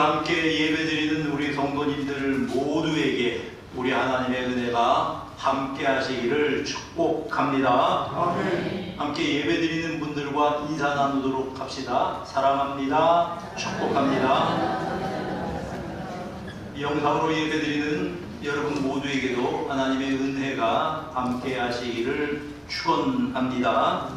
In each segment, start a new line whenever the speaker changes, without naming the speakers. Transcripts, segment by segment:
함께 예배드리는 우리 성도님들 모두에게 우리 하나님의 은혜가 함께 하시기를 축복합니다.
아멘.
함께 예배드리는 분들과 인사 나누도록 합시다. 사랑합니다. 축복합니다. 이 영상으로 예배드리는 여러분 모두에게도 하나님의 은혜가 함께 하시기를 축원합니다.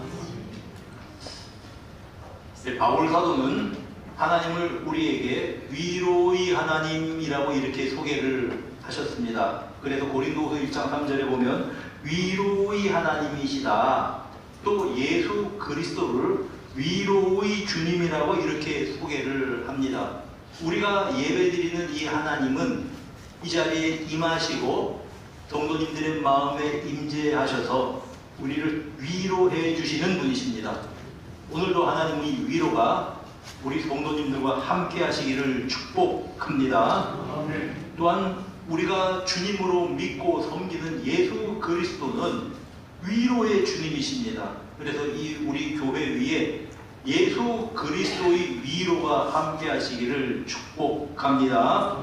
바울 사도는 하나님을 우리에게 위로의 하나님이라고 이렇게 소개를 하셨습니다. 그래서 고린도후서 1장 3절에 보면 위로의 하나님이시다, 또 예수 그리스도를 위로의 주님이라고 이렇게 소개를 합니다. 우리가 예배드리는 이 하나님은 이 자리에 임하시고 성도님들의 마음에 임재하셔서 우리를 위로해 주시는 분이십니다. 오늘도 하나님의 위로가 우리 성도님들과 함께 하시기를 축복합니다. 또한 우리가 주님으로 믿고 섬기는 예수 그리스도는 위로의 주님이십니다. 그래서 이 우리 교회 위에 예수 그리스도의 위로가 함께 하시기를 축복합니다.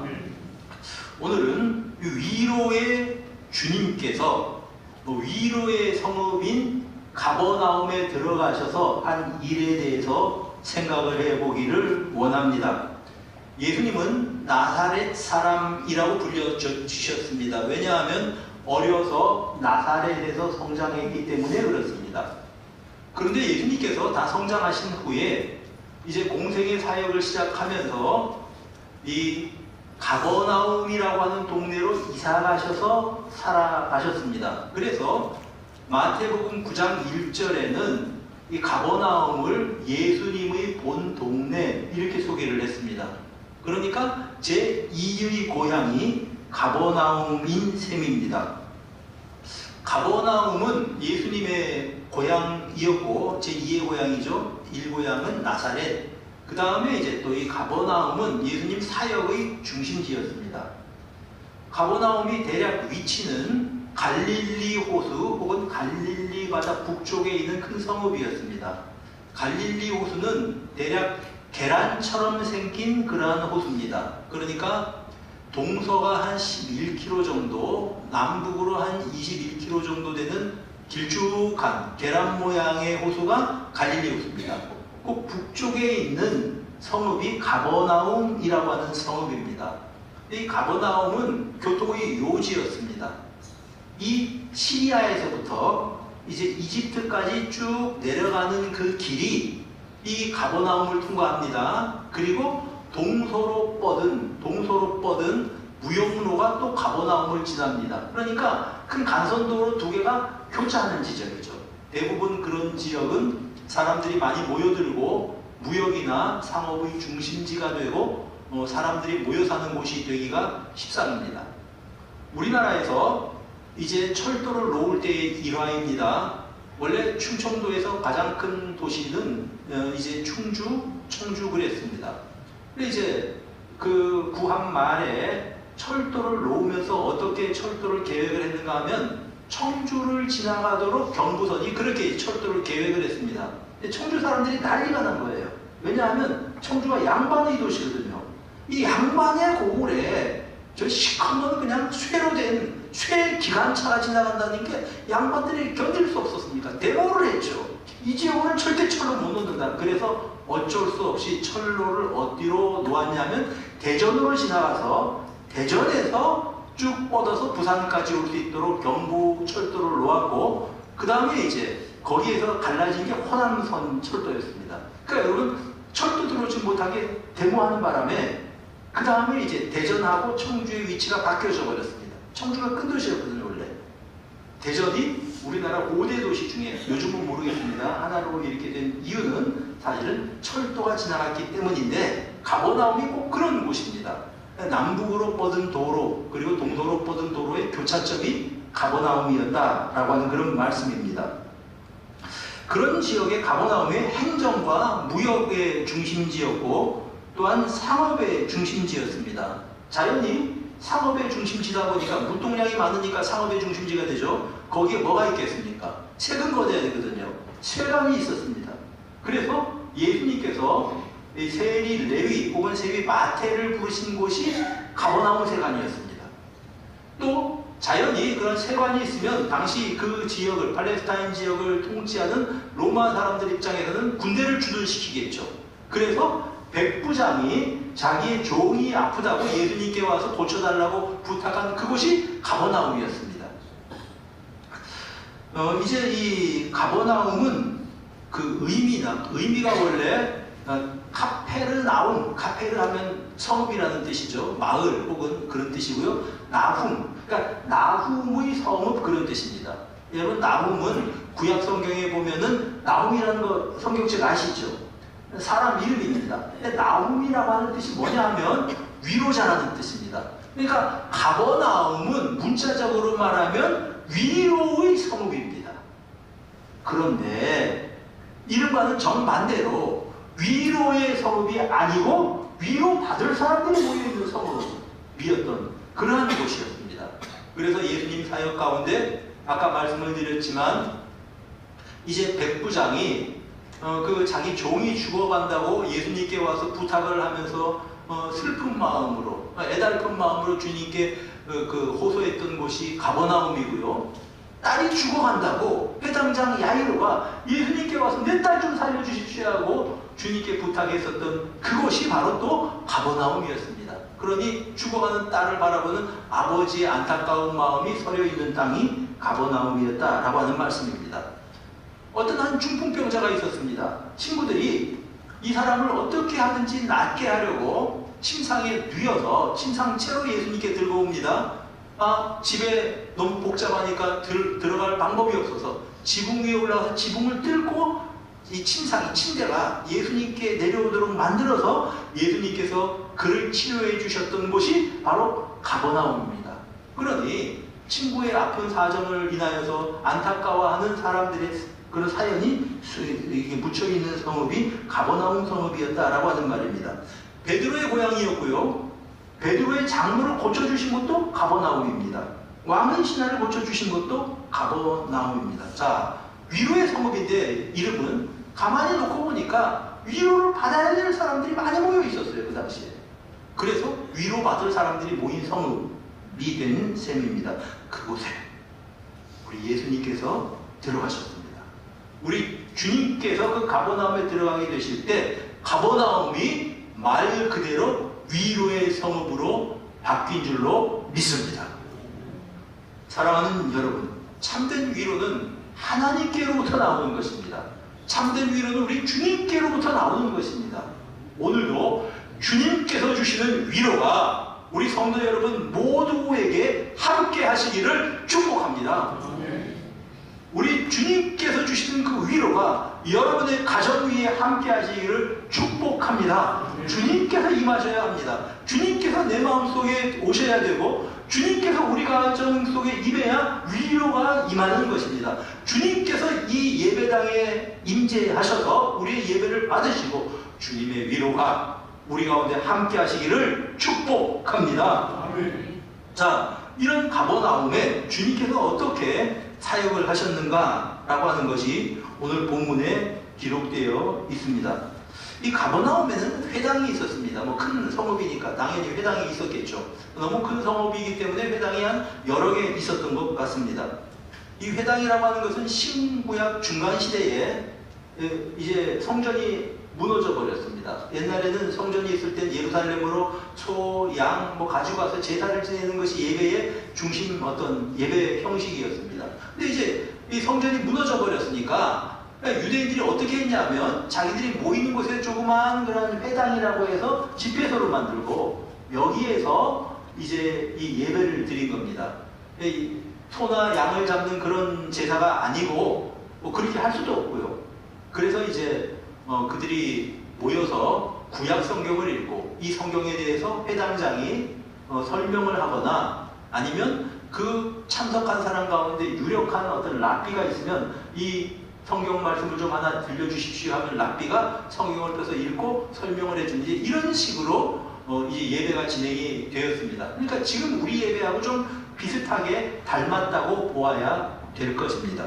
오늘은 위로의 주님께서 위로의 성읍인 가버나움에 들어가셔서 한 일에 대해서 생각을 해보기를 원합니다. 예수님은 나사렛 사람이라고 불려주셨습니다. 왜냐하면 어려서 나사렛에서 성장했기 때문에 그렇습니다. 그런데 예수님께서 다 성장하신 후에 이제 공생의 사역을 시작하면서 이 가버나움이라고 하는 동네로 이사가셔서 살아가셨습니다. 그래서 마태복음 9장 1절에는 이 가버나움을 예수님의 본 동네 이렇게 소개를 했습니다. 그러니까 제2의 고향이 가버나움인 셈입니다. 가버나움은 예수님의 고향이었고 제2의 고향이죠. 1고향은 나사렛. 그 다음에 이제 또 이 가버나움은 예수님 사역의 중심지였습니다. 가버나움이 대략 위치는 갈릴리 호수 혹은 갈릴리 바다 북쪽에 있는 큰 성읍이었습니다. 갈릴리 호수는 대략 계란처럼 생긴 그러한 호수입니다. 그러니까 동서가 한 11km 정도, 남북으로 한 21km 정도 되는 길쭉한 계란 모양의 호수가 갈릴리 호수입니다. 그 북쪽에 있는 성읍이 가버나움이라고 하는 성읍입니다. 이 가버나움은 교통의 요지였습니다. 이 시리아에서부터 이제 이집트까지 쭉 내려가는 그 길이 이 가버나움을 통과합니다. 그리고 동서로 뻗은 무역로가 또 가버나움을 지납니다. 그러니까 큰 간선도로 두 개가 교차하는 지점이죠. 대부분 그런 지역은 사람들이 많이 모여들고 무역이나 상업의 중심지가 되고 사람들이 모여 사는 곳이 되기가 십상입니다. 우리나라에서 이제 철도를 놓을 때의 일화입니다. 원래 충청도에서 가장 큰 도시는 이제 충주, 청주 그랬습니다. 근데 이제 그 구한 말에 철도를 놓으면서 어떻게 철도를 계획을 했는가 하면 청주를 지나가도록 경부선이 그렇게 철도를 계획을 했습니다. 근데 청주 사람들이 난리가 난 거예요. 왜냐하면 청주가 양반의 도시거든요. 이 양반의 고을에 저 시커먼 그냥 쇠로 된 쇠 기관차가 지나간다는 게 양반들이 견딜 수 없었습니까? 데모를 했죠. 이 지역은 절대 철로 못 놓는다. 그래서 어쩔 수 없이 철로를 어디로 놓았냐면 대전으로 지나가서 대전에서 쭉 뻗어서 부산까지 올 수 있도록 경부 철도를 놓았고, 그 다음에 이제 거기에서 갈라진 게 호남선 철도였습니다. 그러니까 여러분 철도 들어오지 못하게 데모하는 바람에 그 다음에 이제 대전하고 청주의 위치가 바뀌어져 버렸습니다. 청주가 큰 도시였거든요, 원래. 대전이 우리나라 5대 도시 중에 요즘은 모르겠습니다. 하나로 이렇게 된 이유는 사실은 철도가 지나갔기 때문인데 가버나움이 꼭 그런 곳입니다. 남북으로 뻗은 도로 그리고 동서로 뻗은 도로의 교차점이 가버나움이었다라고 하는 그런 말씀입니다. 그런 지역의 가버나움의 행정과 무역의 중심지였고 또한 상업의 중심지였습니다. 자연히 상업의 중심지다 보니까 물동량이 많으니까 상업의 중심지가 되죠. 거기에 뭐가 있겠습니까? 세금 걷어야 되거든요. 쇠강이 있었습니다. 그래서 예수님께서 이 세리 레위 혹은 세리 마태를 부르신 곳이 가버나움 세관이었습니다. 또 자연히 그런 세관이 있으면 당시 그 지역을, 팔레스타인 지역을 통치하는 로마 사람들 입장에서는 군대를 주둔시키겠죠. 그래서 백부장이 자기의 종이 아프다고 예수님께 와서 고쳐달라고 부탁한 그곳이 가버나움이었습니다. 이제 이 가버나움은 그 의미가 원래 카페르나움, 카페르 하면 성읍이라는 뜻이죠. 마을 혹은 그런 뜻이고요. 나훔, 그러니까 나훔의 성읍 그런 뜻입니다. 여러분 나훔은 구약 성경에 보면은 나훔이라는 거 성경책 아시죠? 사람 이름입니다. 근데 나훔이라고 하는 뜻이 뭐냐 하면 위로자라는 뜻입니다. 그러니까 가버나움은 문자적으로 말하면 위로의 성읍입니다. 그런데 이름과는 정반대로 위로의 성읍이 아니고 위로받을 사람들이 모여있는 성읍이었던 그러한 곳이었습니다. 그래서 예수님 사역 가운데 아까 말씀을 드렸지만 이제 백부장이 그 자기 종이 죽어간다고 예수님께 와서 부탁을 하면서 슬픈 마음으로 애달픈 마음으로 주님께 그 호소했던 곳이 가버나움이고요. 딸이 죽어간다고 회당장 야이로가 예수님께 와서 내 딸 좀 살려주십시오 하고 주님께 부탁했었던 그곳이 바로 또 가버나움이었습니다. 그러니 죽어가는 딸을 바라보는 아버지의 안타까운 마음이 서려있는 땅이 가버나움이었다라고 하는 말씀입니다. 어떤 한 중풍병자가 있었습니다. 친구들이 이 사람을 어떻게 하든지 낫게 하려고 침상에 누워서 침상채로 예수님께 들고 옵니다. 집에 너무 복잡하니까 들어갈 방법이 없어서 지붕 위에 올라가서 지붕을 뚫고 이 침대가 예수님께 내려오도록 만들어서 예수님께서 그를 치료해 주셨던 곳이 바로 가버나움입니다. 그러니 친구의 아픈 사정을 인하여서 안타까워하는 사람들의 그런 사연이 묻혀있는 성읍이 가버나움 성읍이었다라고 하는 말입니다. 베드로의 고향이었고요. 베드로의 장로를 고쳐주신 것도 가버나움입니다. 왕의 신하를 고쳐주신 것도 가버나움입니다. 자, 위로의 성읍인데 이름은 가만히 놓고 보니까 위로를 받아야 될 사람들이 많이 모여 있었어요. 그 당시에. 그래서 위로받을 사람들이 모인 성읍이 된 셈입니다. 그곳에 우리 예수님께서 들어가셨습니다. 우리 주님께서 그 가버나움에 들어가게 되실 때 가버나움이 말 그대로 위로의 성읍으로 바뀐 줄로 믿습니다. 사랑하는 여러분, 참된 위로는 하나님께로부터 나오는 것입니다. 참된 위로는 우리 주님께로부터 나오는 것입니다. 오늘도 주님께서 주시는 위로가 우리 성도 여러분 모두에게 함께 하시기를 축복합니다. 우리 주님께서 주시는 그 위로가 여러분의 가정 위에 함께 하시기를 축복합니다. 주님께서 임하셔야 합니다. 주님께서 내 마음속에 오셔야 되고 주님께서 우리 가정 속에 임해야 위로가 임하는 것입니다. 주님께서 이 예배당에 임재하셔서 우리의 예배를 받으시고 주님의 위로가 우리 가운데 함께 하시기를 축복합니다. 자, 이런 가버나움에 주님께서 어떻게 사역을 하셨는가라고 하는 것이 오늘 본문에 기록되어 있습니다. 이 가버나움에는 회당이 있었습니다. 뭐 큰 성읍이니까 당연히 회당이 있었겠죠. 너무 큰 성읍이기 때문에 회당이 한 여러 개 있었던 것 같습니다. 이 회당이라고 하는 것은 신구약 중간 시대에 이제 성전이 무너져 버렸습니다. 옛날에는 성전이 있을 땐 예루살렘으로 소, 양 뭐 가져가서 제사를 지내는 것이 예배의 중심 어떤 예배 형식이었습니다. 근데 이제 이 성전이 무너져 버렸으니까 유대인들이 어떻게 했냐면 자기들이 모이는 곳에 조그마한 그런 회당이라고 해서 집회소를 만들고 여기에서 이제 이 예배를 드린 겁니다. 소나 양을 잡는 그런 제사가 아니고 뭐 그렇게 할 수도 없고요. 그래서 이제 그들이 모여서 구약 성경을 읽고 이 성경에 대해서 회당장이 설명을 하거나 아니면 그 참석한 사람 가운데 유력한 어떤 랍비가 있으면 이 성경 말씀을 좀 하나 들려주십시오 하면 랍비가 성경을 펴서 읽고 설명을 해주는지 이런 식으로 이 예배가 진행이 되었습니다. 그러니까 지금 우리 예배하고 좀 비슷하게 닮았다고 보아야 될 것입니다.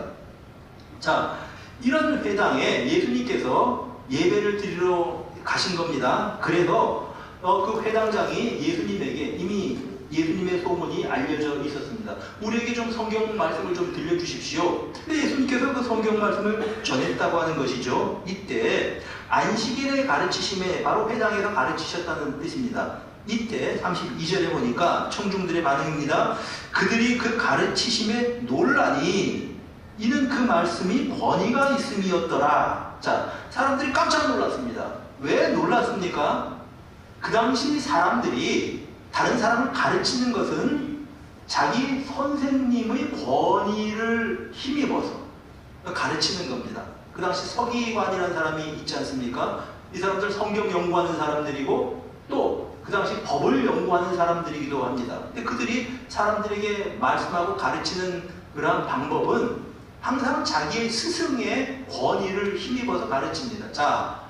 자, 이런 회당에 예수님께서 예배를 드리러 가신 겁니다. 그래서 그 회당장이 예수님에게 이미 예수님의 소문이 알려져 있었습니다. 우리에게 좀 성경 말씀을 좀 들려주십시오. 근데 예수님께서 그 성경 말씀을 전했다고 하는 것이죠. 이때 안식일의 가르치심에 바로 회당에서 가르치셨다는 뜻입니다. 이때 32절에 보니까 청중들의 반응입니다. 그들이 그 가르치심에 놀라니 이는 그 말씀이 권위가 있음이었더라. 자, 사람들이 깜짝 놀랐습니다. 왜 놀랐습니까? 그 당시 사람들이 다른 사람을 가르치는 것은 자기 선생님의 권위를 힘입어서 가르치는 겁니다. 그 당시 서기관이라는 사람이 있지 않습니까? 이 사람들 성경 연구하는 사람들이고 또 그 당시 법을 연구하는 사람들이기도 합니다. 근데 그들이 사람들에게 말씀하고 가르치는 그러한 방법은 항상 자기의 스승의 권위를 힘입어서 가르칩니다. 자,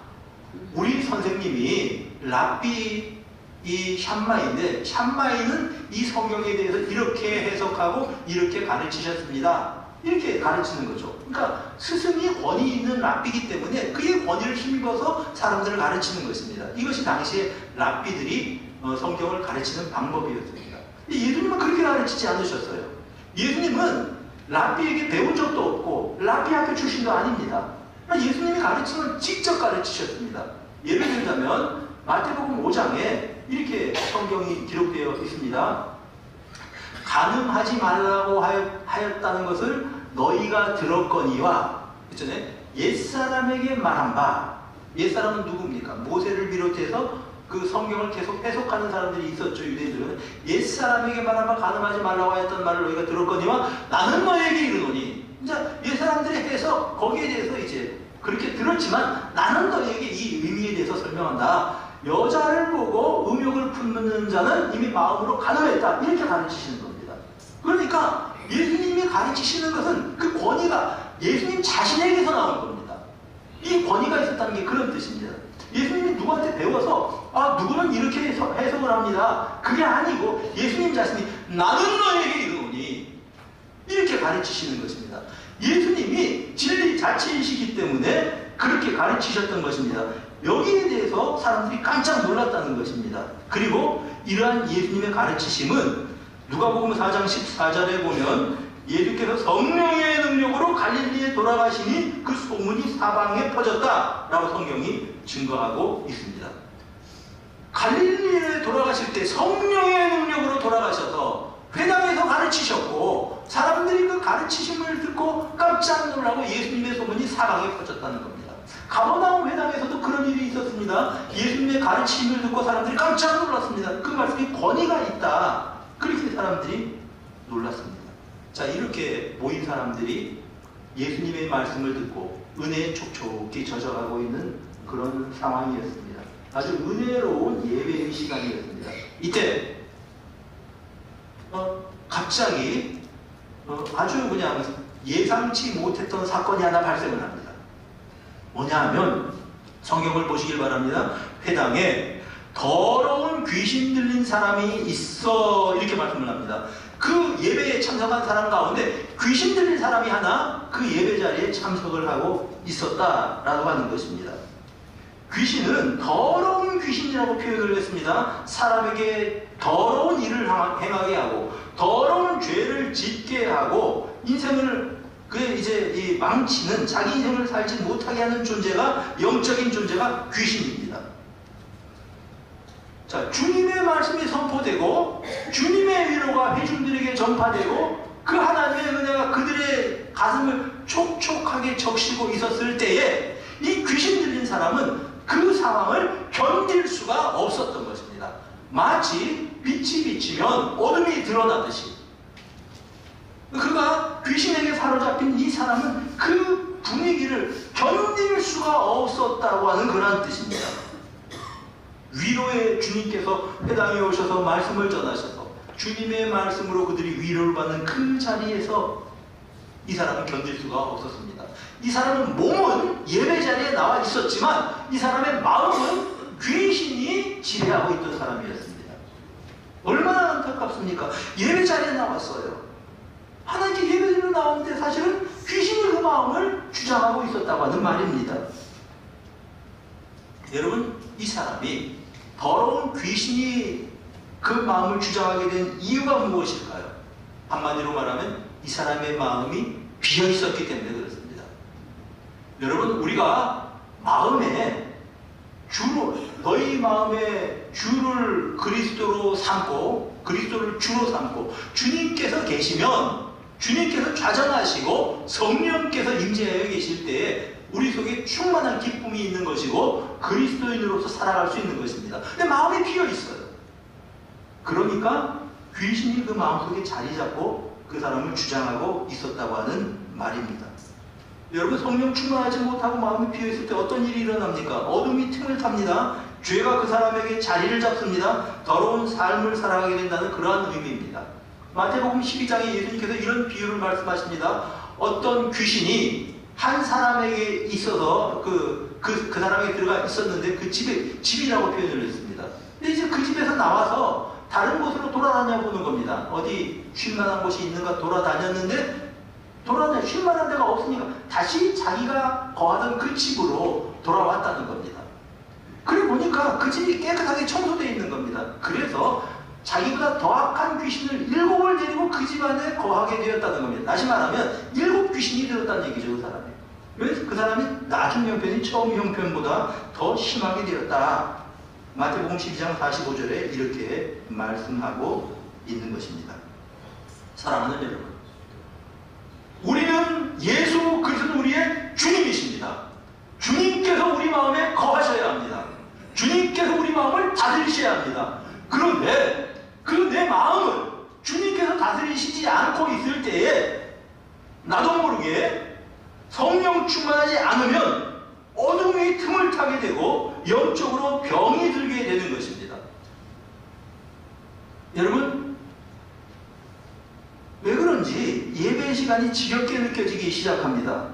우리 선생님이 랍비 이 샴마이인데 샴마이는 이 성경에 대해서 이렇게 해석하고 이렇게 가르치셨습니다. 이렇게 가르치는 거죠. 그러니까 스승이 권위 있는 랍비이기 때문에 그의 권위를 힘입어서 사람들을 가르치는 것입니다. 이것이 당시에 랍비들이 성경을 가르치는 방법이었습니다. 예수님은 그렇게 가르치지 않으셨어요. 예수님은 랍비에게 배운 적도 없고 랍비 학교 출신도 아닙니다. 예수님이 가르치는 걸 직접 가르치셨습니다. 예를 들자면 마태복음 5장에 이렇게 성경이 기록되어 있습니다. 간음하지 말라고 하였다는 것을 너희가 들었거니와, 그렇잖아요. 옛사람에게 말한 바, 옛사람은 누굽니까? 모세를 비롯해서 그 성경을 계속 해석하는 사람들이 있었죠. 유대인들은 옛사람에게 말한 바 간음하지 말라고 하였던 말을 너희가 들었거니와 나는 너희에게 이르노니. 이제 옛사람들의 해석 거기에 대해서 이제 그렇게 들었지만 나는 너희에게 이 의미에 대해서 설명한다. 여자를 보고 음욕을 품는 자는 이미 마음으로 간음했다. 이렇게 가르치시는 겁니다. 그러니까 예수님이 가르치시는 것은 그 권위가 예수님 자신에게서 나온 겁니다. 이 권위가 있었다는 게 그런 뜻입니다. 예수님이 누구한테 배워서 누구는 이렇게 해석을 합니다. 그게 아니고 예수님 자신이 나는 너에게 이르노니 이렇게 가르치시는 것입니다. 예수님이 진리 자체이시기 때문에 그렇게 가르치셨던 것입니다. 여기에 대해서 사람들이 깜짝 놀랐다는 것입니다. 그리고 이러한 예수님의 가르치심은 누가복음 4장 14절에 보면 예수께서 성령의 능력으로 갈릴리에 돌아가시니 그 소문이 사방에 퍼졌다라고 성경이 증거하고 있습니다. 갈릴리에 돌아가실 때 성령의 능력으로 돌아가셔서 회당에서 가르치셨고 사람들이 그 가르치심을 듣고 깜짝 놀라고 예수님의 소문이 사방에 퍼졌다는 겁니다. 가버나움 회당에서도 그런 일이 있었습니다. 예수님의 가르침을 듣고 사람들이 깜짝 놀랐습니다. 그 말씀이 권위가 있다. 그렇게 사람들이 놀랐습니다. 자, 이렇게 모인 사람들이 예수님의 말씀을 듣고 은혜에 촉촉히 젖어가고 있는 그런 상황이었습니다. 아주 은혜로운 예배의 시간이었습니다. 이때 갑자기 아주 그냥 예상치 못했던 사건이 하나 발생을 합니다. 뭐냐 하면 성경을 보시길 바랍니다. 회당에 더러운 귀신 들린 사람이 있어 이렇게 말씀을 합니다. 그 예배에 참석한 사람 가운데 귀신 들린 사람이 하나 그 예배 자리에 참석을 하고 있었다라고 하는 것입니다. 귀신은 더러운 귀신이라고 표현을 했습니다. 사람에게 더러운 일을 행하게 하고 더러운 죄를 짓게 하고 인생을 이제 망치는 자기 인생을 살지 못하게 하는 존재가 영적인 존재가 귀신입니다. 자, 주님의 말씀이 선포되고 주님의 위로가 회중들에게 전파되고 그 하나님의 은혜가 그들의 가슴을 촉촉하게 적시고 있었을 때에 이 귀신 들린 사람은 그 상황을 견딜 수가 없었던 것입니다. 마치 빛이 비치면 어둠이 드러나듯이 그가 귀신에게 사로잡힌 이 사람은 그 분위기를 견딜 수가 없었다고 하는 그런 뜻입니다. 위로의 주님께서 회당에 오셔서 말씀을 전하셔서 주님의 말씀으로 그들이 위로를 받는 그 자리에서 이 사람은 견딜 수가 없었습니다. 이 사람은 몸은 예배 자리에 나와 있었지만 이 사람의 마음은 귀신이 지배하고 있던 사람이었습니다. 얼마나 안타깝습니까? 예배 자리에 나왔어요. 하나님께 예배드리러 나오는데 사실은 귀신이 그 마음을 주장하고 있었다고 하는 말입니다. 여러분, 이 사람이 더러운 귀신이 그 마음을 주장하게 된 이유가 무엇일까요? 한마디로 말하면 이 사람의 마음이 비어 있었기 때문에 그렇습니다. 여러분, 우리가 마음에 너희 마음에 주를 그리스도로 삼고 그리스도를 주로 삼고 주님께서 계시면 주님께서 좌정하시고 성령께서 임재하여 계실 때에 우리 속에 충만한 기쁨이 있는 것이고 그리스도인으로서 살아갈 수 있는 것입니다. 근데 마음이 비어 있어요. 그러니까 귀신이 그 마음속에 자리 잡고 그 사람을 주장하고 있었다고 하는 말입니다. 여러분, 성령 충만하지 못하고 마음이 비어있을 때 어떤 일이 일어납니까? 어둠이 틈을 탑니다. 죄가 그 사람에게 자리를 잡습니다. 더러운 삶을 살아가게 된다는 그러한 의미입니다. 마태복음 12장에 예수님께서 이런 비유를 말씀하십니다. 어떤 귀신이 한 사람에게 있어서 그 사람에게 들어가 있었는데 그 집이라고 표현을 했습니다. 근데 이제 그 집에서 나와서 다른 곳으로 돌아다녀 보는 겁니다. 어디 쉴만한 곳이 있는가 돌아다녔는데 쉴만한 데가 없으니까 다시 자기가 거하던 그 집으로 돌아왔다는 겁니다. 그래 보니까 그 집이 깨끗하게 청소되어 있는 겁니다. 그래서 자기보다 더 악한 귀신을 7을 데리고 그 집 안에 거하게 되었다는 겁니다. 다시 말하면 7 귀신이 들었다는 얘기죠, 그 사람이. 그래서 그 사람이 나중 형편이 처음 형편보다 더 심하게 되었다. 마태복음 12장 45절에 이렇게 말씀하고 있는 것입니다. 사랑하는 여러분, 우리는 예수 그리스도 우리의 주님이십니다. 주님께서 우리 마음에 거하셔야 합니다. 주님께서 우리 마음을 다스리셔야 합니다. 그런데 그 내 마음을 주님께서 다스리시지 않고 있을 때에 나도 모르게 성령 충만하지 않으면 어둠의 틈을 타게 되고 영적으로 병이 들게 되는 것입니다. 여러분, 왜 그런지 예배 시간이 지겹게 느껴지기 시작합니다.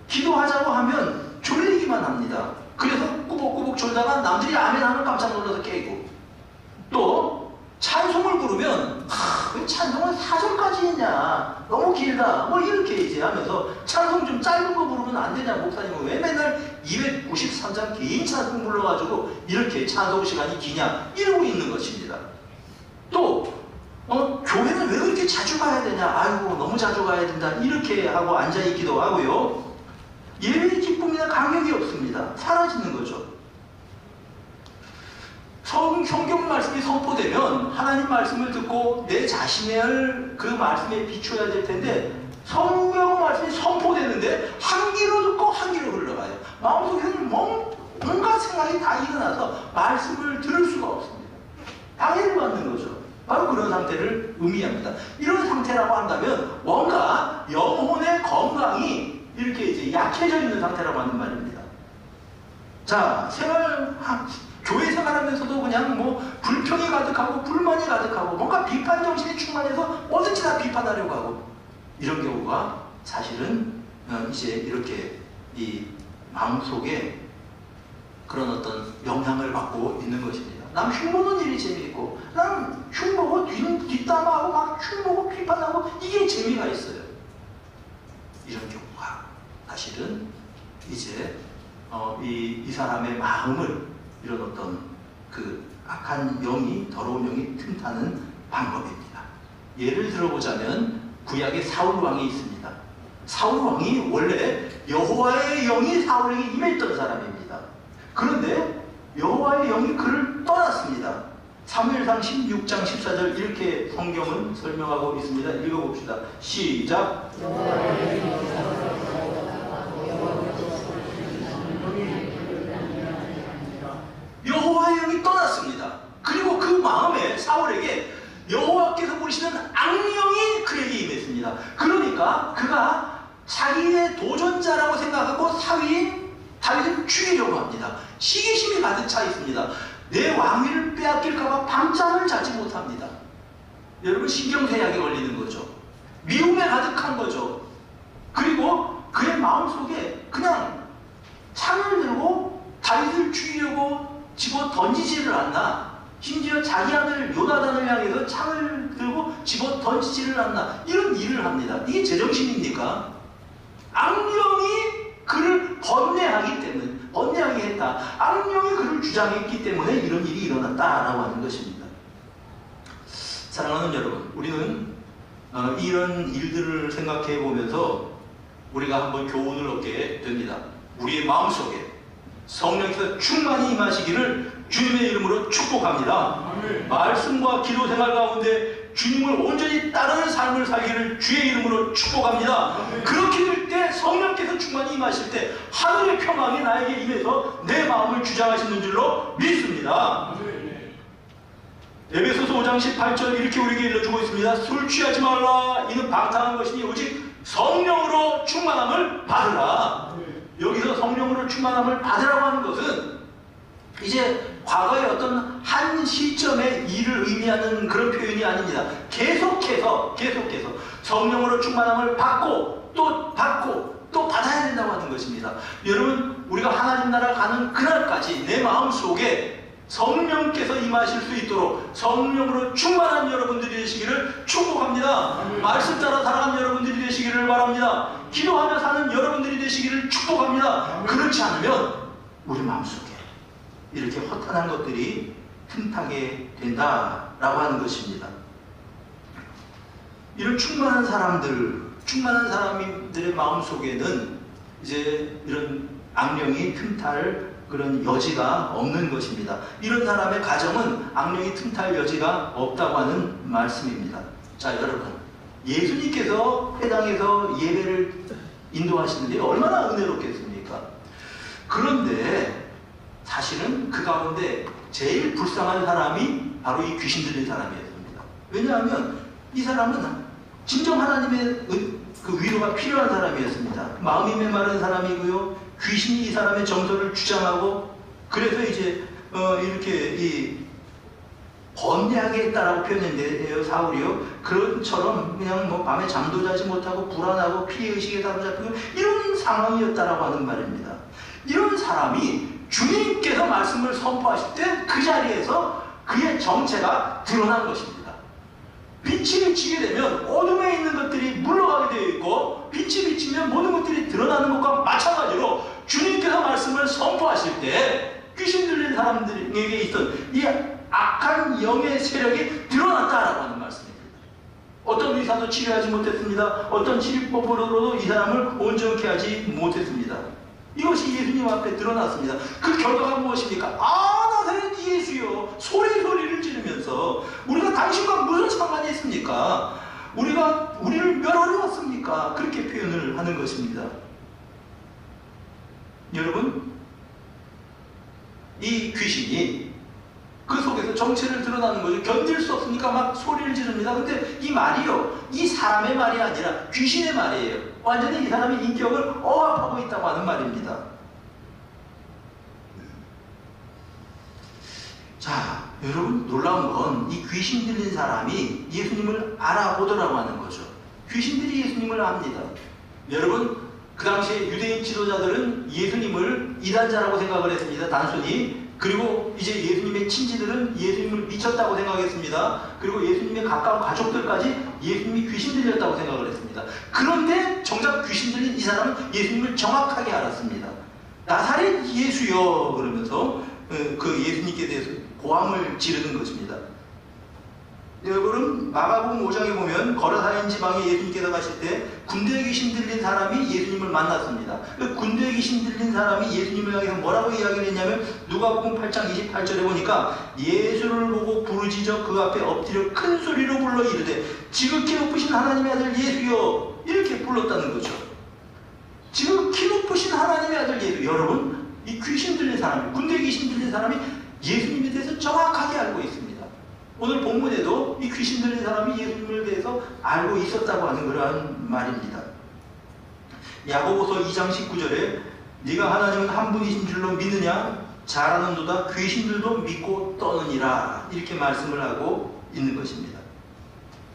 기도하자고 하면 졸리기만 합니다. 그래서 꾸벅꾸벅 졸다가 남들이 아멘 하면 깜짝 놀라서 깨고, 또 찬송을 부르면 왜 찬송을 4절까지 했냐, 너무 길다, 뭐 이렇게 이제 하면서 찬송 좀 짧은 거 부르면 안 되냐, 목사님은 왜 맨날 293장 긴 찬송 불러가지고 이렇게 찬송 시간이 기냐, 이러고 있는 것입니다. 또 교회는 왜 그렇게 자주 가야 되냐, 아이고 너무 자주 가야 된다, 이렇게 하고 앉아있기도 하고요. 예배의 기쁨이나 감격이 없습니다. 사라지는 거죠. 성경 말씀이 선포되면 하나님 말씀을 듣고 내 자신을 그 말씀에 비추어야 될 텐데, 성경 말씀이 선포되는데 한 귀로 듣고 한 귀로 흘러가요. 마음속에는 뭔가 생각이 다 일어나서 말씀을 들을 수가 없습니다. 방해를 받는 거죠. 바로 그런 상태를 의미합니다. 이런 상태라고 한다면 뭔가 영혼의 건강이 이렇게 이제 약해져 있는 상태라고 하는 말입니다. 자, 교회 생활하면서도 그냥 뭐 불평이 가득하고 불만이 가득하고 뭔가 비판 정신이 충만해서 뭐든지 다 비판하려고 하고, 이런 경우가 사실은 이제 이렇게 이 마음속에 그런 어떤 영향을 받고 있는 것입니다. 남 흉보는 일이 재미있고, 난 흉보고 뒷담화하고 막 흉보고 비판하고, 이게 재미가 있어요. 이런 경우가 사실은 이제 이 사람의 마음을 이런 어떤 그 악한 영이, 더러운 영이 틈타는 방법입니다. 예를 들어보자면 구약에 사울 왕이 있습니다. 사울 왕이 원래 여호와의 영이 사울에게 임했던 사람입니다. 그런데 여호와의 영이 그를 떠났습니다. 사무엘상 16장 14절 이렇게 성경은 설명하고 있습니다. 읽어봅시다. 시작. 여호와의 영이 떠났습니다. 그리고 그 마음에 사울에게 여호와께서 부르시는 악령이 그에게 임했습니다. 그러니까 그가 자기의 도전자라고 생각하고 사위인 다윗을 죽이려고 합니다. 시기심이 가득 차 있습니다. 내 왕위를 빼앗길까봐 밤잠을 자지 못합니다. 여러분, 신경쇠약에 걸리는 거죠. 미움에 가득한 거죠. 그리고 그의 마음속에 그냥 창을 들고 다윗을 죽이려고 집어 던지지를 않나, 심지어 자기 아들 요나단을 향해서 창을 들고 집어 던지지를 않나, 이런 일을 합니다. 이게 제정신입니까? 악령이 그를 번뇌하기 때문에, 번뇌하게 했다. 악령이 그를 주장했기 때문에 이런 일이 일어났다라고 하는 것입니다. 사랑하는 여러분, 우리는 이런 일들을 생각해 보면서 우리가 한번 교훈을 얻게 됩니다. 우리의 마음속에 성령께서 충만히 임하시기를 주님의 이름으로 축복합니다. 말씀과 기도 생활 가운데 주님을 온전히 따르는 삶을 살기를 주의 이름으로 축복합니다. 그렇게 될 때 성령께서 충만히 임하실 때 하늘의 평강이 나에게 임해서 내 마음을 주장하시는 줄로 믿습니다. 에베소서 5장 18절 이렇게 우리에게 일러주고 있습니다. 술 취하지 말라. 이는 방탕한 것이니 오직 성령으로 충만함을 받으라. 여기서 성령으로 충만함을 받으라고 하는 것은 이제 과거의 어떤 한 시점의 일을 의미하는 그런 표현이 아닙니다. 계속해서 성령으로 충만함을 받고 또 받아야 된다고 하는 것입니다. 여러분, 우리가 하나님 나라 가는 그날까지 내 마음 속에 성령께서 임하실 수 있도록 성령으로 충만한 여러분들이 되시기를 축복합니다. 말씀 따라 살아가는 여러분들이 되시기를 바랍니다. 기도하며 사는 여러분들이 되시기를 축복합니다. 그렇지 않으면 우리 마음속에 이렇게 허탄한 것들이 틈타게 된다라고 하는 것입니다. 이런 충만한 사람들의 마음속에는 이제 이런 악령이 틈탈 그런 여지가 없는 것입니다. 이런 사람의 가정은 악령이 틈탈 여지가 없다고 하는 말씀입니다. 자, 여러분, 예수님께서 회당에서 예배를 인도하시는데 얼마나 은혜롭겠습니까? 그런데 사실은 그 가운데 제일 불쌍한 사람이 바로 이 귀신 들린 사람이었습니다. 왜냐하면 이 사람은 진정 하나님의 그 위로가 필요한 사람이었습니다. 마음이 메마른 사람이고요. 귀신이 이 사람의 정서를 주장하고, 그래서 이제 이렇게 이 번뇌하게 했다라고 표현했는데요, 사울이요. 그런처럼 그냥 뭐 밤에 잠도 자지 못하고 불안하고 피해의식에 사로잡히고 이런 상황이었다라고 하는 말입니다. 이런 사람이 주님께서 말씀을 선포하실 때 그 자리에서 그의 정체가 드러난 것입니다. 빛이 비치게 되면 어둠에 있는 것들이 물러가게 되어 있고, 빛이 비치면 모든 것들이 드러나는 것과 마찬가지로 주님께서 말씀을 선포하실 때 귀신 들린 사람들에게 있던 이 악한 영의 세력이 드러났다라고 하는 말씀입니다. 어떤 의사도 치료하지 못했습니다. 어떤 치료법으로도 이 사람을 온전케 하지 못했습니다. 이것이 예수님 앞에 드러났습니다. 그 결과가 무엇입니까? 나사렛 예수여, 소리를 지르면서 우리가 당신과 무슨 상관이 있습니까? 우리를 멸하러 왔습니까? 그렇게 표현을 하는 것입니다. 여러분, 이 귀신이 그 속에서 정체를 드러나는 거죠. 견딜 수 없으니까 막 소리를 지릅니다. 근데 이 말이요, 이 사람의 말이 아니라 귀신의 말이에요. 완전히 이 사람의 인격을 억압하고 있다고 하는 말입니다. 자, 여러분, 놀라운 건 이 귀신 들린 사람이 예수님을 알아보더라고 하는 거죠. 귀신들이 예수님을 압니다. 여러분, 그 당시에 유대인 지도자들은 예수님을 이단자라고 생각을 했습니다. 단순히. 그리고 이제 예수님의 친지들은 예수님을 미쳤다고 생각했습니다. 그리고 예수님의 가까운 가족들까지 예수님이 귀신 들렸다고 생각을 했습니다. 그런데 정작 귀신 들린 이 사람은 예수님을 정확하게 알았습니다. 나사렛 예수여 그러면서 그 예수님께 대해서 고함을 지르는 것입니다. 여러분, 마가복음 5장에 보면 거라사인 지방에 예수님께서 가실 때 군대에 귀신 들린 사람이 예수님을 만났습니다. 그 군대에 귀신 들린 사람이 예수님을 향해서 뭐라고 이야기를 했냐면, 누가복음 8장 28절에 보니까 예수를 보고 부르짖어 그 앞에 엎드려 큰 소리로 불러 이르되 지극히 높으신 하나님의 아들 예수여, 이렇게 불렀다는 거죠. 지극히 높으신 하나님의 아들 예수. 여러분, 이 귀신 들린 사람, 군대에 귀신 들린 사람이 예수님에 대해서 정확하게 알고 있습니다. 오늘 본문에도 이 귀신 들린 사람이 예수님에 대해서 알고 있었다고 하는 그러한 말입니다. 야고보서 2장 19절에 네가 하나님은 한 분이신 줄로 믿느냐? 잘하는도다 귀신들도 믿고 떠느니라, 이렇게 말씀을 하고 있는 것입니다.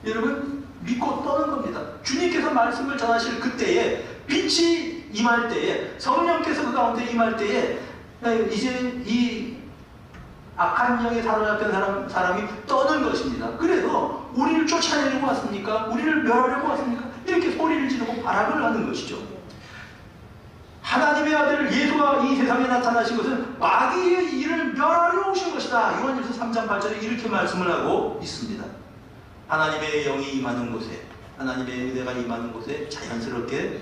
여러분, 믿고 떠는 겁니다. 주님께서 말씀을 전하실 그때에, 빛이 임할 때에, 성령께서 그 가운데 임할 때에 이제 이 악한 영에 사로잡힌 사람이 떠는 것입니다. 그래서 우리를 쫓아내려고 왔습니까? 우리를 멸하려고 왔습니까? 이렇게 소리를 지르고 발악을 하는 것이죠. 하나님의 아들 예수가 이 세상에 나타나신 것은 마귀의 일을 멸하러 오신 것이다. 요한일서 3장 8절에 이렇게 말씀을 하고 있습니다. 하나님의 영이 임하는 곳에, 하나님의 은혜가 임하는 곳에 자연스럽게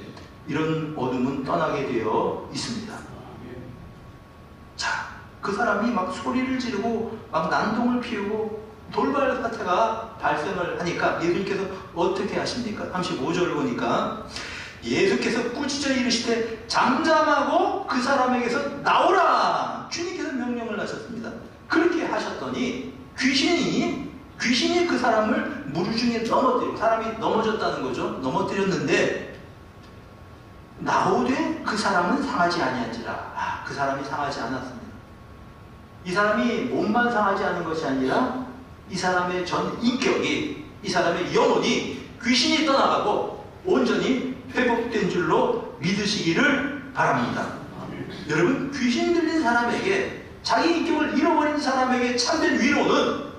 이런 어둠은 떠나게 되어 있습니다. 자, 그 사람이 막 소리를 지르고 막 난동을 피우고 돌발 사태가 발생을 하니까 예수님께서 어떻게 하십니까? 35절을 보니까 예수께서 꾸짖어 이르시되 잠잠하고 그 사람에게서 나오라! 주님께서 명령을 하셨습니다. 그렇게 하셨더니 귀신이 그 사람을 물 중에 넘어뜨리고, 사람이 넘어졌다는 거죠. 넘어뜨렸는데 나오되 그 사람은 상하지 아니한지라. 그 사람이 상하지 않았습니다. 이 사람이 몸만 상하지 않은 것이 아니라 이 사람의 전 인격이, 이 사람의 영혼이 귀신이 떠나가고 온전히 회복된 줄로 믿으시기를 바랍니다. 여러분, 귀신 들린 사람에게, 자기 인격을 잃어버린 사람에게 참된 위로는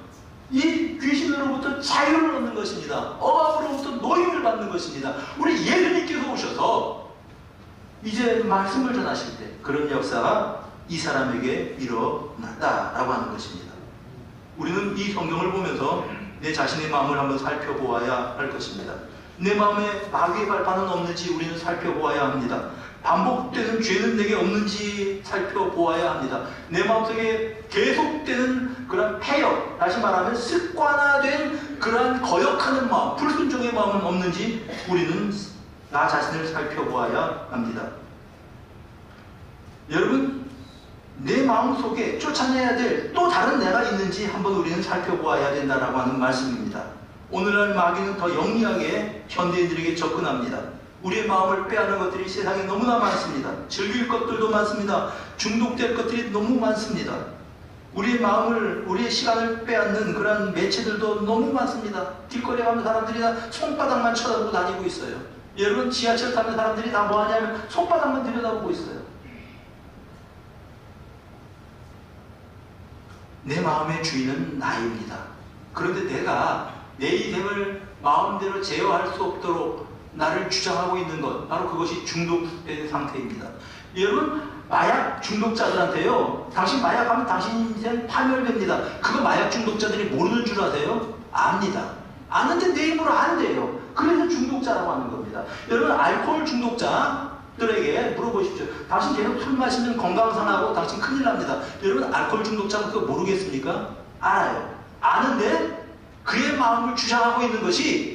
이 귀신으로부터 자유를 얻는 것입니다. 억압으로부터 노임을 받는 것입니다. 우리 예수님께서 오셔서 이제 말씀을 전하실 때 그런 역사가 이 사람에게 일어났다라고 하는 것입니다. 우리는 이 성경을 보면서 내 자신의 마음을 한번 살펴보아야 할 것입니다. 내 마음에 마귀의 발판은 없는지 우리는 살펴보아야 합니다. 반복되는 죄는 내게 없는지 살펴보아야 합니다. 내 마음속에 계속되는 그런 폐역, 다시 말하면 습관화된 그러한 거역하는 마음, 불순종의 마음은 없는지 우리는 나 자신을 살펴보아야 합니다. 여러분, 내 마음속에 쫓아내야 될 또 다른 내가 있는지 한번 우리는 살펴보아야 된다라고 하는 말씀입니다. 오늘날 마귀는 더 영리하게 현대인들에게 접근합니다. 우리의 마음을 빼앗는 것들이 세상에 너무나 많습니다. 즐길 것들도 많습니다. 중독될 것들이 너무 많습니다. 우리의 마음을, 우리의 시간을 빼앗는 그런 매체들도 너무 많습니다. 길거리에 가면 사람들이 다 손바닥만 쳐다보고 다니고 있어요. 여러분, 지하철 타는 사람들이 다 뭐하냐면 손바닥만 들여다보고 있어요. 내 마음의 주인은 나입니다. 그런데 내가 내 인생을 마음대로 제어할 수 없도록 나를 주장하고 있는 것, 바로 그것이 중독된 상태입니다. 여러분, 마약 중독자들한테요, 당신 마약하면 당신 인생 파멸됩니다. 그거 마약 중독자들이 모르는 줄 아세요? 압니다. 아는데 내 힘으로 안 돼요. 그래서 중독자라고 하는 겁니다. 여러분, 알코올 중독자들에게 물어보십시오. 당신 계속 술 마시면 건강 상하고 당신 큰일 납니다. 여러분, 알코올 중독자가 그거 모르겠습니까? 알아요. 아는데 그의 마음을 주장하고 있는 것이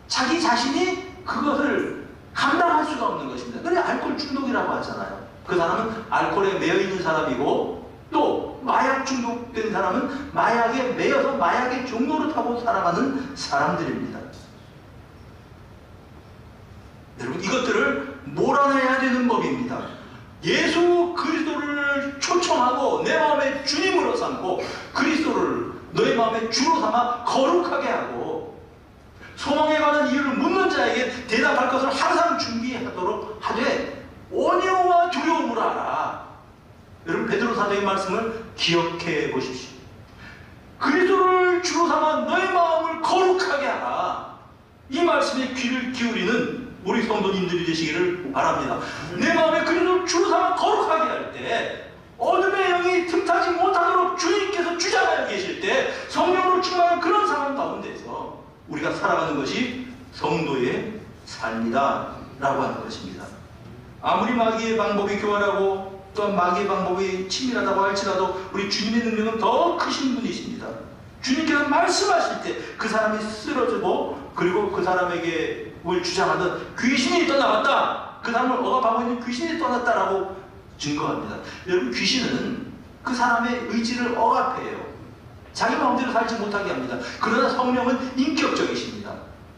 자기 자신이 그것을 감당할 수가 없는 것입니다. 그래 알코올 중독이라고 하잖아요. 그 사람은 알코올에 매여 있는 사람이고, 또 마약 중독된 사람은 마약에 매여서 마약의 종로를 타고 살아가는 사람들입니다. 여러분, 이것들을 몰아내야 되는 법입니다. 예수 그리스도를 초청하고 내 마음의 주님으로 삼고 그리스도를 너의 마음의 주로 삼아 거룩하게 하고 소망에 관한 이유를 묻는 자에게 대답할 것을 항상 준비하도록 하되 온유와 두려움을 알아. 여러분, 베드로 사도의 말씀을 기억해 보십시오. 그리스도를 주로 삼아 너의 마음을 거룩하게 하라. 이 말씀에 귀를 기울이는 우리 성도님들이 되시기를 바랍니다. 내 마음에 그리스도를 주로 삼아 거룩하게 할 때, 어둠의 영이 틈타지 못하도록 주님께서 주장하여 계실 때 성령으로 충만한 그런 상황 가운데서 우리가 살아가는 것이 성도의 삶이다 라고 하는 것입니다. 아무리 마귀의 방법이 교활하고 또한 마귀의 방법이 치밀하다고 할지라도 우리 주님의 능력은 더 크신 분이십니다. 주님께서 말씀하실 때 그 사람이 쓰러지고, 그리고 그 사람에게 뭘 주장하던 귀신이 떠나갔다, 그 사람을 억압하고 있는 귀신이 떠났다라고 증거합니다. 여러분, 귀신은 그 사람의 의지를 억압해요. 자기 마음대로 살지 못하게 합니다. 그러나 성령은 인격적이십니다.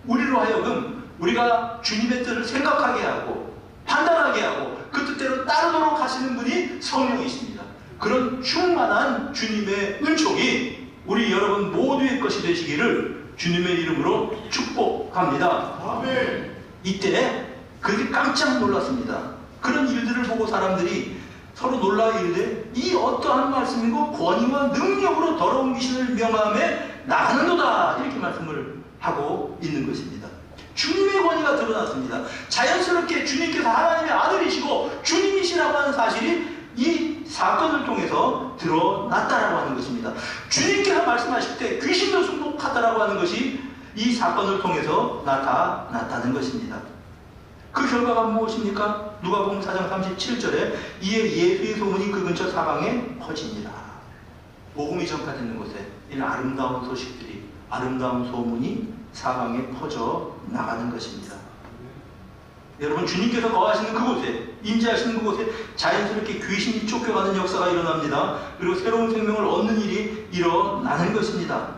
우리로 하여금 우리가 주님의 뜻을 생각하게 하고 판단하게 하고 그 뜻대로 따르도록 하시는 분이 성령이십니다. 그런 충만한 주님의 은총이 우리 여러분 모두의 것이 되시기를 주님의 이름으로 축복합니다. 아멘. 이때 그들이 깜짝 놀랐습니다. 그런 일들을 보고 사람들이 서로 놀라 이르되 이 어떠한 말씀이고 권위와 능력으로 더러운 귀신을 명함에 나가는도다, 이렇게 말씀을 하고 있는 것입니다. 주님의 권위가 드러났습니다. 자연스럽게 주님께서 하나님의 아들이시고 주님이시라고 하는 사실이 이 사건을 통해서 드러났다라고 하는 것입니다. 주님께서 말씀하실 때 귀신도 승복하다라고 하는 것이 이 사건을 통해서 나타났다는 것입니다. 그 결과가 무엇입니까? 누가복음 4장 37절에 이에 예수의 소문이 그 근처 사방에 퍼집니다. 복음이 전파되는 곳에 이런 아름다운 소식들이, 아름다운 소문이 사방에 퍼져 나가는 것입니다. 여러분, 주님께서 거하시는 그곳에, 임재하시는 그곳에 자연스럽게 귀신이 쫓겨가는 역사가 일어납니다. 그리고 새로운 생명을 얻는 일이 일어나는 것입니다.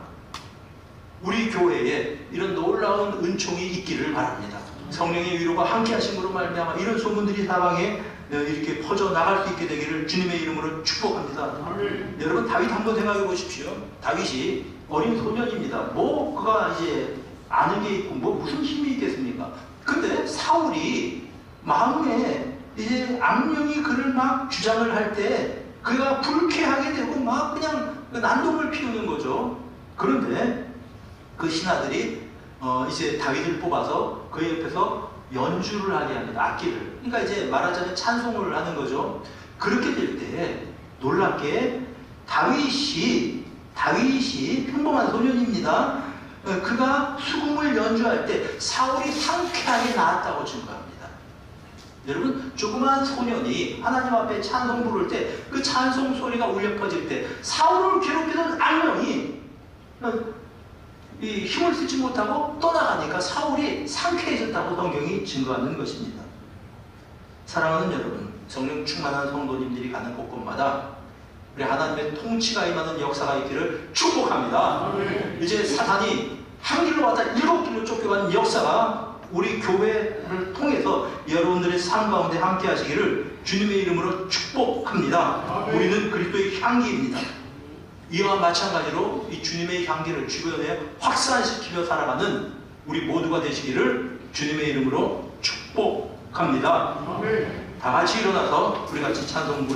우리 교회에 이런 놀라운 은총이 있기를 바랍니다. 성령의 위로가 함께 하심으로 말미암아 이런 소문들이 사방에 이렇게 퍼져 나갈 수 있게 되기를 주님의 이름으로 축복합니다. 여러분, 다윗 한번 생각해 보십시오. 다윗이 어린 소년입니다. 그가 이제 아는 게 있고 무슨 힘이 있겠습니까? 근데 사울이 마음에 이제 악령이 그를 막 주장을 할 때 그가 불쾌하게 되고 막 그냥 난동을 피우는 거죠. 그런데 그 신하들이 이제 다윗을 뽑아서 그 옆에서 연주를 하게 합니다. 악기를. 그러니까 이제 말하자면 찬송을 하는 거죠. 그렇게 될 때 놀랍게 다윗이 평범한 소년입니다. 그가 수금을 연주할 때 사울이 상쾌하게 나았다고 증거합니다. 여러분, 조그마한 소년이 하나님 앞에 찬송 부를 때 그 찬송 소리가 울려 퍼질 때 사울을 괴롭히던 악령이 이 힘을 쓰지 못하고 떠나가니까 사울이 상쾌해졌다고 성경이 증거하는 것입니다. 사랑하는 여러분, 성령 충만한 성도님들이 가는 곳곳마다 우리 하나님의 통치가 임하는 역사가 있기를 축복합니다. 이제 사탄이 한 길로 왔다 7길로 쫓겨가는 역사가 우리 교회를 통해서 여러분들의 삶 가운데 함께 하시기를 주님의 이름으로 축복합니다. 우리는 그리스도의 향기입니다. 이와 마찬가지로 이 주님의 향기를 주변에 확산시키며 살아가는 우리 모두가 되시기를 주님의 이름으로 축복합니다. 다 같이 일어나서 우리 같이 찬송 부르